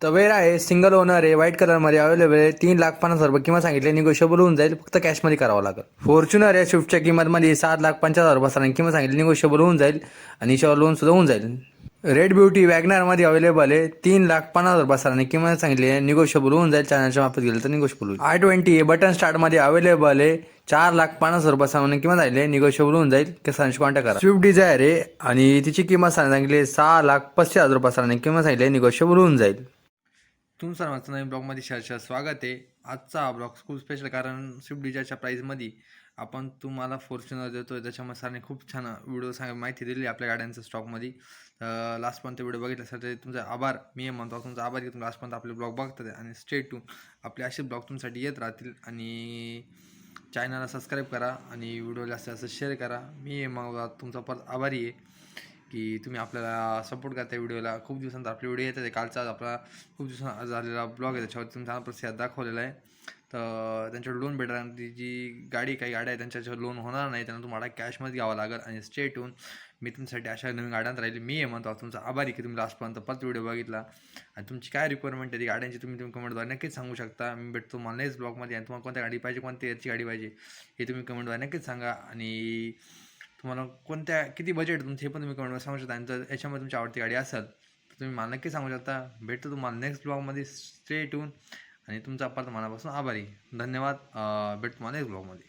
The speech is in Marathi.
तवेरा आहे, सिंगल ओनर आहे, व्हाईट कलरमध्ये अवेलेबल आहे. 3,50,000 किंमत सांगितले, निगोशिएबल होऊन जाईल. फक्त कॅशमध्ये करावं लागेल. फॉर्च्युनर आहे, स्विफ्टच्या किंमतमध्ये 7,50,000 किंमत सांगितली, निगोशिएबल होऊन जाईल आणि याच्यावर लोन सुद्धा होऊन जाईल. रेड ब्युटी वॅगनारमध्ये अवेलेबल आहे. 3,50,000 किंमत सांगितली आहे, निगोशिएबल होऊन जाईल. चॅनलच्या माफत गेलं तर निगोशिएबल होईल. I20 आहे, बटन स्टार्टमध्ये अवेलेबल आहे. 4,50,000 किंमत सांगितली, निगोशिएबल होऊन जाईल. किसानशी कॉन्टॅक्ट करा. स्विफ्ट डिझायर आहे आणि तिची किंमत सांगितली 6,35,000 किंमत सांगितली, निगोशिएबल होऊन जाईल. तुमचं सर्वांचं नवीन ब्लॉगमध्ये सहर्ष स्वागत आहे. आजचा हा ब्लॉग खूप स्पेशल, कारण स्विफ्ट डिझायरच्या प्राईजमध्ये आपण तुम्हाला फॉर्च्युनर देतो आहे. त्याच्यामुळे सरांनी खूप छान व्हिडिओ माहिती दिली आपल्या गाड्यांच्या स्टॉकमध्ये. लास्टपर्यंत व्हिडिओ बघितल्यासाठी तुमचा आभार. मी म्हणतो तुमचा आभार की तुम्ही लास्टपर्यंत आपले ब्लॉग बघतात आणि स्टेट टू आपले असे ब्लॉग तुमच्यासाठी येत राहतील. आणि चॅनलला सबस्क्राईब करा आणि व्हिडिओला जास्तीत जास्त शेअर करा. मी मग तुमचा परत आभारी आहे की तुम्ही आपल्याला सपोर्ट करता. व्हिडिओला खूप दिवसांचा आपले व्हिडिओ येतात. कालचा आपला खूप दिवसांचा झालेला ब्लॉग आहे, त्याच्यावर तुम्ही चांगला प्रतिसाद दाखवलेला आहे. तर त्यांच्यावर लोन भेटणार. जी गाडी काही गाड्या आहेत त्यांच्यावर लोन होणार नाही, त्यांना तुम्हाला कॅशमध्ये घ्यावं लागेल. आणि स्टेट होऊन मी तुमच्यासाठी अशा नवीन गाड्यांत राहिली. मी हे म्हणतो तुमचा आभारी की तुम्ही लास्टपर्यंत परत व्हिडिओ बघितला. आणि तुमची काय रिक्वायरमेंट आहे ती गाड्यांची तुम्ही कमेंटद्वारे नक्कीच सांगू शकता. मी भेटतो मला नेक्स्ट ब्लॉगमध्ये. आणि तुम्हाला कोणत्या गाडी पाहिजे, कोणत्या याची गाडी पाहिजे हे तुम्ही कमेंटद्वारे नक्कीच सांगा. आणि तुम्हाला कोणत्या किती बजेट तुमचं हे पण तुम्ही कमेंटमध्ये सांगू शकता. आणि जर याच्यामध्ये तुमची आवडती गाडी असेल तर तुम्ही मला नक्की सांगू शकता. भेटतो तुम्हाला नेक्स्ट ब्लॉगमध्ये. स्टे ट्यून आणि तुमचा परत मनापासून आभारी. धन्यवाद. भेटतो मला नेक्स्ट ब्लॉगमध्ये.